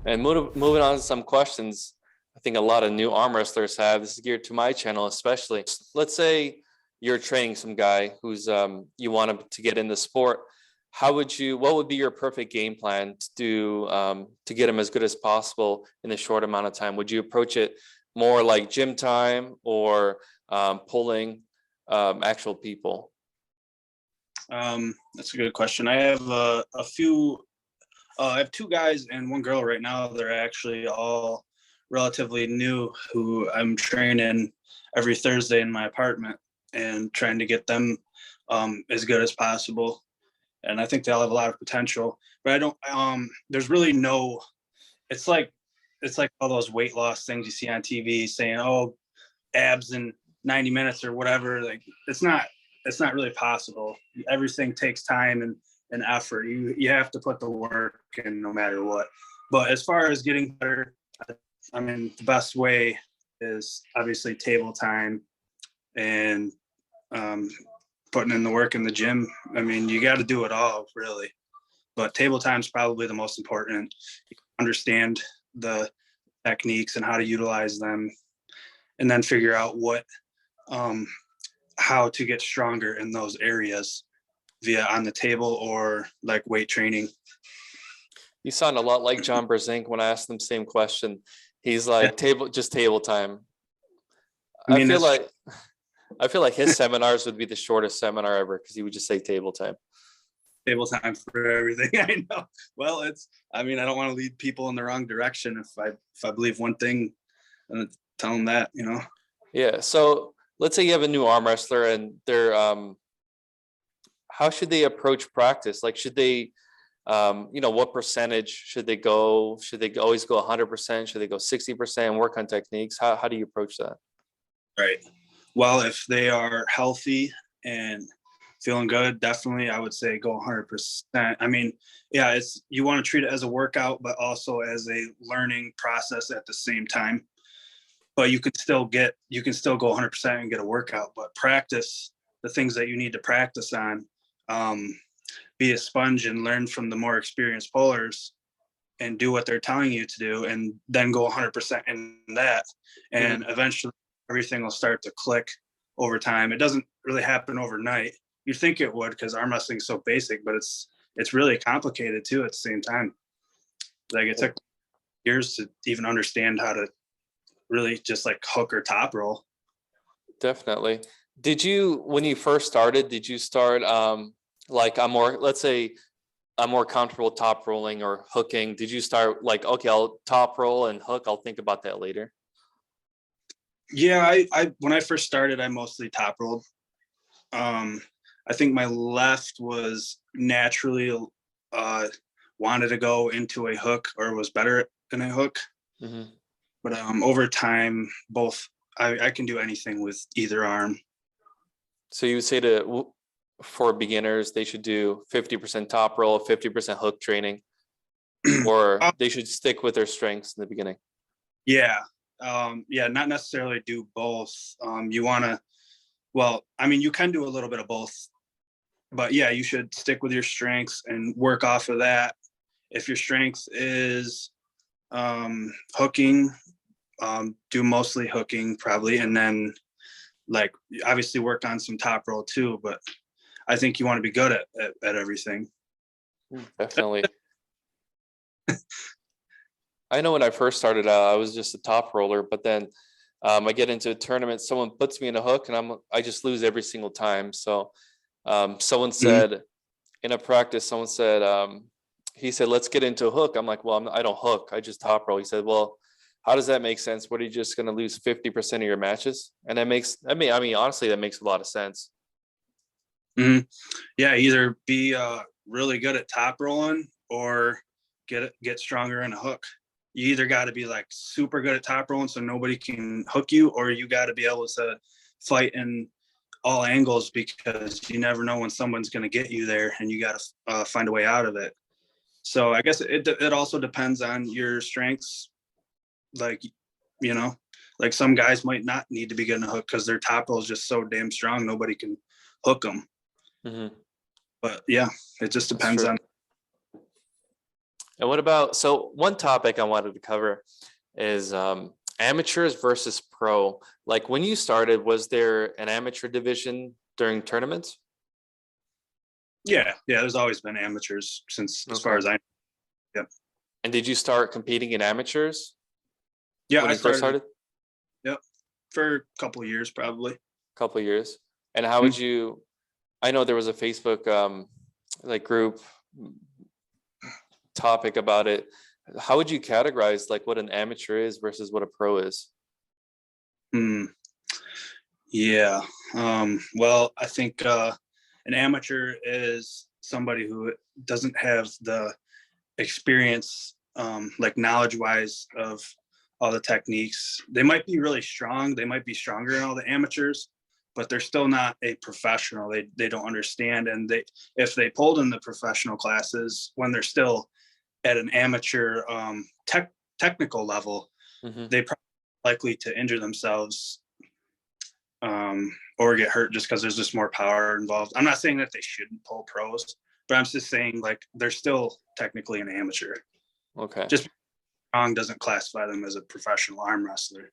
And moving on to some questions, I think a lot of new arm wrestlers have. This is geared to my channel, especially. Let's say you're training some guy who's you want him to get in the sport. What would be your perfect game plan to do to get him as good as possible in a short amount of time? Would you approach it more like gym time or pulling actual people? That's a good question. I have a few. I have two guys and one girl right now. They're actually all relatively new who I'm training every Thursday in my apartment and trying to get them as good as possible. And I think they'll have a lot of potential. But I don't. There's really no. It's like all those weight loss things you see on TV saying, "Oh, abs in 90 minutes or whatever." Like it's not really possible. Everything takes time and effort. You have to put the work in no matter what. But as far as getting better, I mean, the best way is obviously table time and putting in the work in the gym. I mean, you got to do it all really, but table time is probably the most important. You understand the techniques and how to utilize them, and then figure out how to get stronger in those areas via on the table or like weight training. You sound a lot like John Brzenk when I asked him the same question. He's like, table time. I feel like his seminars would be the shortest seminar ever because he would just say table time. Table time for everything. I know. Well, I don't want to lead people in the wrong direction. If I believe one thing, then tell them that, Yeah. So let's say you have a new arm wrestler and they're how should they approach practice? Like, should they, what percentage should they go? Should they always go 100%? Should they go 60%? Work on techniques? How do you approach that? Right. Well, if they are healthy and feeling good, definitely I would say go 100%. I mean, yeah, you want to treat it as a workout, but also as a learning process at the same time. But you can still go 100% and get a workout. But practice the things that you need to practice on. Be a sponge and learn from the more experienced pullers and do what they're telling you to do, and then go 100% in that. And eventually everything will start to click over time. It doesn't really happen overnight. You'd think it would because arm wrestling is so basic, but it's really complicated too at the same time. Like it took years to even understand how to really just like hook or top roll. Definitely. When you first started, did you start like let's say I'm more comfortable top rolling or hooking? Did you start like, okay, I'll top roll and hook, I'll think about that later? Yeah, I when I first started, I mostly top rolled. I think my left was naturally wanted to go into a hook or was better than a hook. Mm-hmm. But over time, both I can do anything with either arm. So you would say for beginners, they should do 50% top roll, 50% hook training, or they should stick with their strengths in the beginning? Yeah. Not necessarily do both. You can do a little bit of both, but yeah, you should stick with your strengths and work off of that. If your strength is hooking, do mostly hooking probably, and then like obviously work on some top roll too, but I think you want to be good at everything. Definitely. I know when I first started out, I was just a top roller, but then I get into a tournament, someone puts me in a hook and I just lose every single time. So someone said in a practice, he said, let's get into a hook. I'm like, well, I don't hook, I just top roll. He said, well, how does that make sense? What, are you just going to lose 50% of your matches? And honestly, that makes a lot of sense. Mm-hmm. Yeah, either be really good at top rolling or get stronger in a hook. You either got to be like super good at top rolling so nobody can hook you, or you got to be able to fight in all angles because you never know when someone's going to get you there, and you got to find a way out of it. So I guess it also depends on your strengths. Like, Like some guys might not need to be getting a hook because their top roll is just so damn strong, nobody can hook them. Mm-hmm. But yeah, it just That's depends true. on. And what about, so one topic I wanted to cover is amateurs versus pro. Like when you started, was there an amateur division during tournaments? Yeah, there's always been amateurs since as far Okay. as I. Yep. And did you start competing in amateurs Yeah, when I you first started? Yep, for a couple of years probably. A couple of years. And how would you, I know there was a Facebook like group topic about it. How would you categorize like what an amateur is versus what a pro is? Yeah. Well, I think an amateur is somebody who doesn't have the experience, like knowledge wise, of all the techniques. They might be really strong. They might be stronger than all the amateurs, but they're still not a professional. They don't understand. And if they pulled in the professional classes when they're still at an amateur technical level, Mm-hmm. they probably likely to injure themselves or get hurt just because there's just more power involved. I'm not saying that they shouldn't pull pros, but I'm just saying like they're still technically an amateur. Okay. Just strong doesn't classify them as a professional arm wrestler.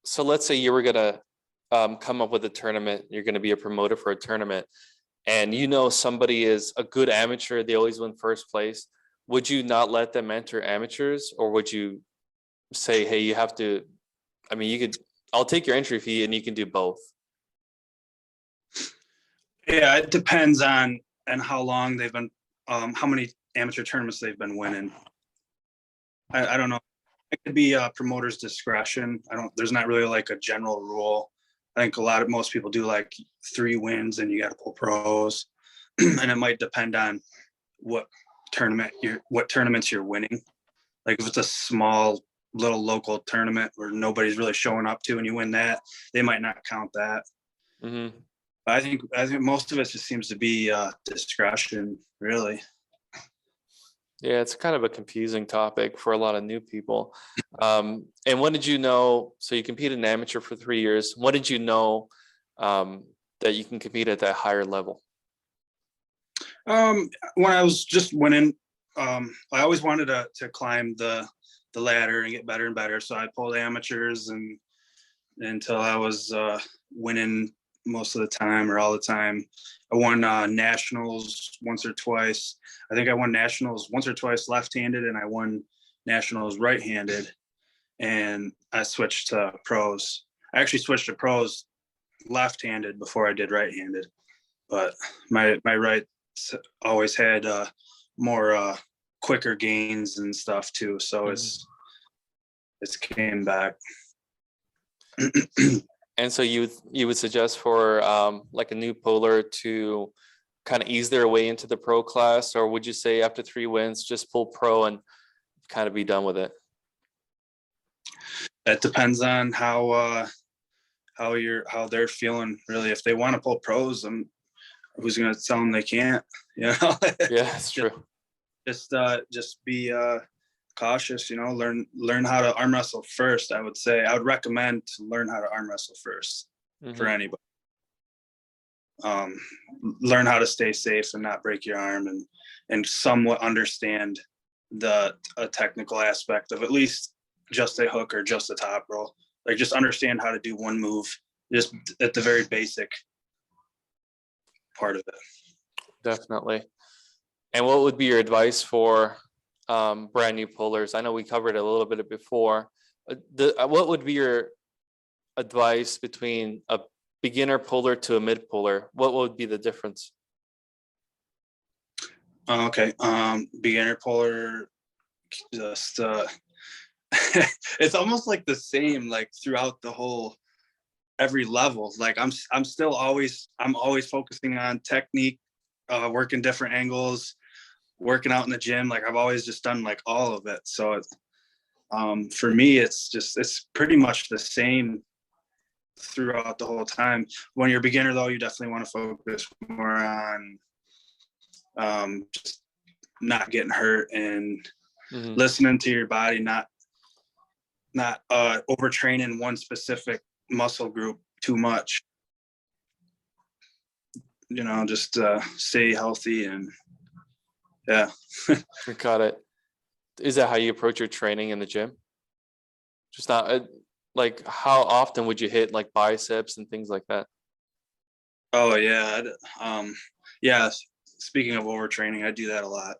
So let's say you were gonna come up with a tournament, you're gonna be a promoter for a tournament, and you know somebody is a good amateur, they always win first place. Would you not let them enter amateurs, or would you say, hey, you have to, I mean, you could, I'll take your entry fee and you can do both? Yeah, it depends on how long they've been, how many amateur tournaments they've been winning. I don't know. It could be a promoter's discretion. There's not really like a general rule. I think most people do like 3 wins and you got to pull pros. And it might depend on what tournaments you're winning. Like if it's a small little local tournament where nobody's really showing up to and you win that, they might not count that. Mm-hmm. I think most of it just seems to be discretion, really. Yeah, it's kind of a confusing topic for a lot of new people. And when did you know? So you competed in amateur for 3 years. When did you know that you can compete at that higher level? When I was just winning, I always wanted to climb the ladder and get better and better. So I pulled amateurs and until I was winning most of the time or all the time. I won nationals once or twice. I think I won nationals once or twice left-handed, and I won nationals right-handed. And I switched to pros. I actually switched to pros left-handed before I did right-handed, but my right always had more quicker gains and stuff too. So it's came back. And so you would suggest for like a new puller to kind of ease their way into the pro class, or would you say after 3 wins just pull pro and kind of be done with it? It depends on how they're feeling really. If they want to pull pros, who's going to tell them they can't? You know. Yeah, that's true. Just be cautious. You know, learn how to arm wrestle first. I would recommend to learn how to arm wrestle first for anybody. Learn how to stay safe and not break your arm, and somewhat understand the technical aspect of at least just a hook or just a top roll. Like just understand how to do one move, just at the very basic part of it. Definitely. And what would be your advice for brand new pullers? I know we covered it a little bit before. What would be your advice between a beginner puller to a mid puller? What would be the difference? Okay. Beginner puller, just it's almost like the same like throughout the whole every level. Like I'm always focusing on technique, working different angles, working out in the gym. Like I've always just done like all of it. So it's, for me, it's pretty much the same throughout the whole time. When you're a beginner though, you definitely want to focus more on just not getting hurt and listening to your body, not not overtraining one specific muscle group too much. Just stay healthy and yeah. Got it. Is that how you approach your training in the gym? Just not like how often would you hit like biceps and things like that? Oh yeah. Yeah. Speaking of overtraining, I do that a lot.